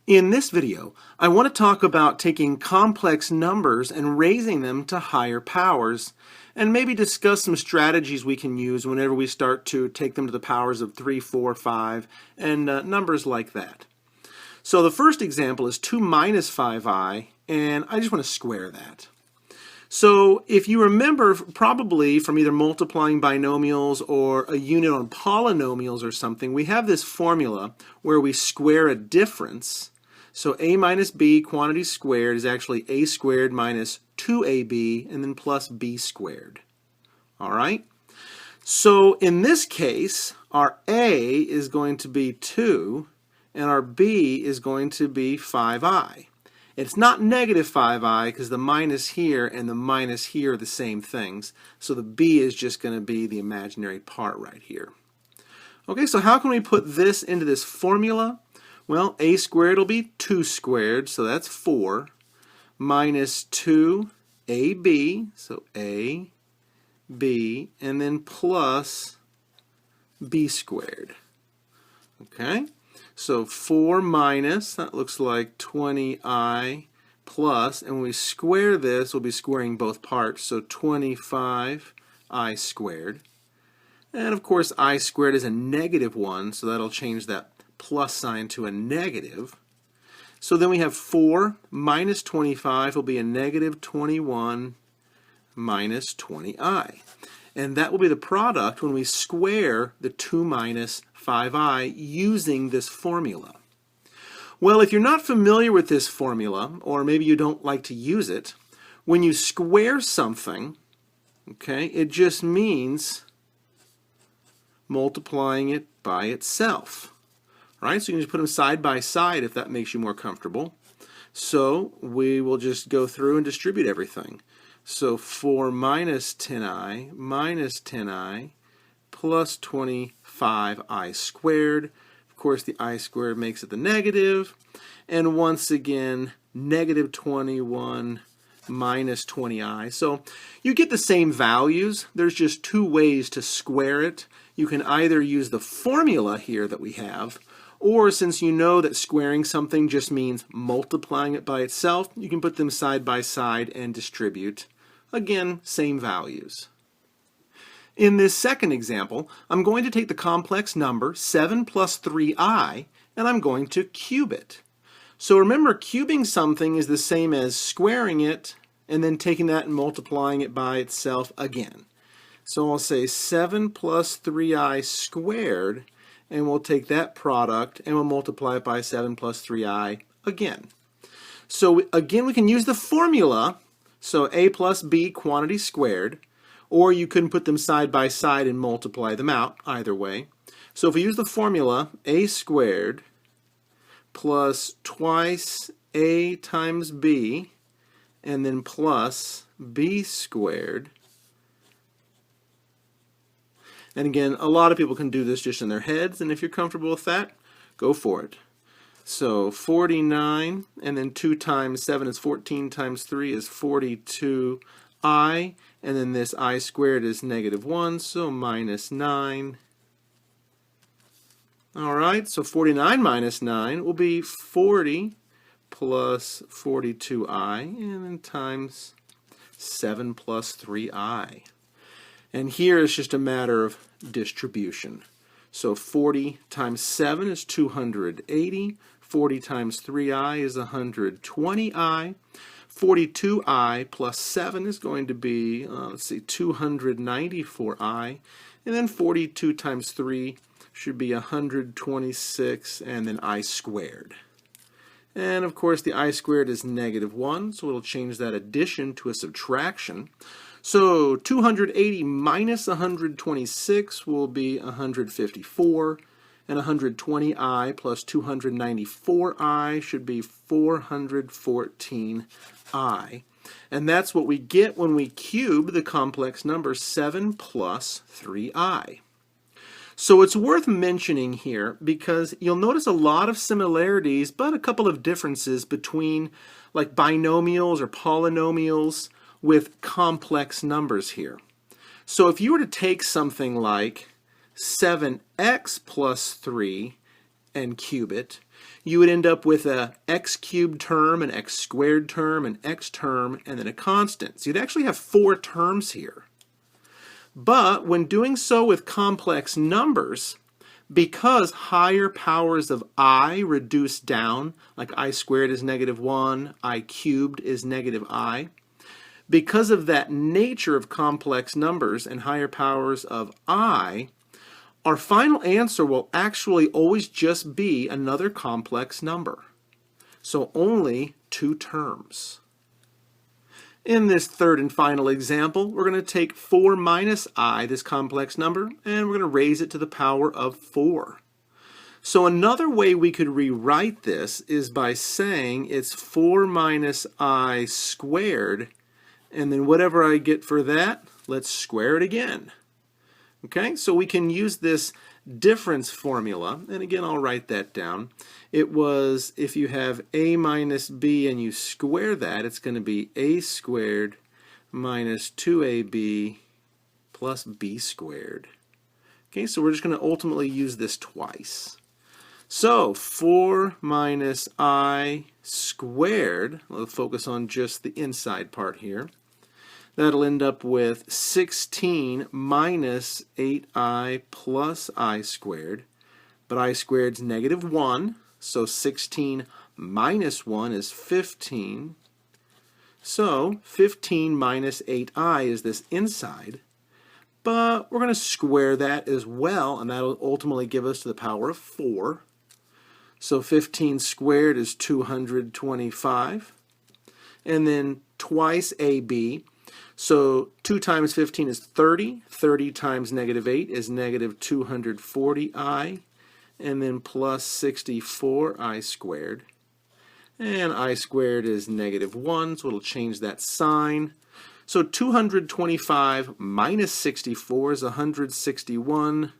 In this video, I want to talk about taking complex numbers and raising them to higher powers, and maybe discuss some strategies we can use whenever we start to take them to the powers of 3, 4, 5, and numbers like that. So the first example is 2 minus 5i, and I just want to square that. So if you remember probably from either multiplying binomials or a unit on polynomials or something, we have this formula where we square a difference. So a minus b quantity squared is actually a squared minus 2ab and then plus b squared. All right? So in this case, our a is going to be 2 and our b is going to be 5i. It's not negative 5i because the minus here and the minus here are the same things. So the b is just going to be the imaginary part right here. Okay, so how can we put this into this formula? Well, a squared will be 2 squared, so that's 4, minus 2ab, so a, b, and then plus b squared. Okay, so 4 minus, that looks like 20i plus, and when we square this, we'll be squaring both parts, so 25i squared. And of course, I squared is a negative 1, so that'll change that plus sign to a negative. So then we have 4 minus 25 will be a negative 21 minus 20i. And that will be the product when we square the 2 minus 5i using this formula. Well, if you're not familiar with this formula, or maybe you don't like to use it, when you square something, okay, it just means multiplying it by itself. Right? So you can just put them side by side if that makes you more comfortable. So we will just go through and distribute everything. So 4 minus 10i plus 25i squared. Of course, the I squared makes it the negative. And once again, negative 21 minus 20i. So you get the same values. There's just two ways to square it. You can either use the formula here that we have, or since you know that squaring something just means multiplying it by itself, you can put them side by side and distribute. Again, same values. In this second example, I'm going to take the complex number 7 plus 3i, and I'm going to cube it. So remember, cubing something is the same as squaring it and then taking that and multiplying it by itself again. So I'll say 7 plus 3i squared, and we'll take that product and we'll multiply it by 7 plus 3i again. So again, we can use the formula, so a plus b quantity squared, or you can put them side by side and multiply them out, either way. So if we use the formula, a squared plus twice a times b, and then plus b squared. And again, a lot of people can do this just in their heads, and if you're comfortable with that, go for it. So 49, and then 2 times 7 is 14 times 3 is 42i, and then this I squared is negative 1, so minus 9. All right, so 49 minus 9 will be 40 plus 42i, and then times 7 plus 3i. And here it's just a matter of distribution. So 40 times 7 is 280. 40 times 3i is 120i. 42i plus 7 is going to be, 294i. And then 42 times 3 should be 126, and then I squared. And of course the I squared is negative 1, so it'll change that addition to a subtraction. So 280 minus 126 will be 154, and 120i plus 294i should be 414i. And that's what we get when we cube the complex number 7 plus 3i. So it's worth mentioning here because you'll notice a lot of similarities but a couple of differences between like binomials or polynomials with complex numbers here. So if you were to take something like 7x plus 3 and cube it, you would end up with a x cubed term, an x squared term, an x term, and then a constant. So you'd actually have 4 terms here. But when doing so with complex numbers, because higher powers of I reduce down, like I squared is -1, I cubed is -I, because of that nature of complex numbers and higher powers of I, our final answer will actually always just be another complex number. So only 2 terms. In this third and final example, we're going to take 4 minus I, this complex number, and we're going to raise it to the power of 4. So another way we could rewrite this is by saying it's 4 minus I squared, and then whatever I get for that, let's square it again. Okay, so we can use this difference formula, and again I'll write that down. It was, if you have a minus b and you square that, it's going to be a squared minus 2ab plus b squared. Okay, so we're just going to ultimately use this twice. So 4 minus I squared, we'll focus on just the inside part here. That'll end up with 16 minus 8I plus I squared. But I squared is -1, so 16 minus 1 is 15. So 15 minus 8I is this inside. But we're going to square that as well, and that'll ultimately give us to the power of 4. So 15 squared is 225. And then twice AB. So 2 times 15 is 30. 30 times -8 is -240I. And then plus 64I squared. And I squared is -1, so it'll change that sign. So 225 minus 64 is 161.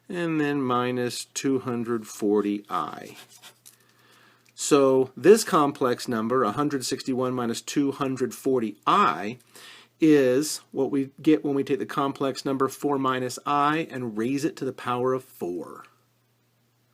And then minus 240I. So this complex number, 161 minus 240I, is what we get when we take the complex number 4 minus I and raise it to the power of 4.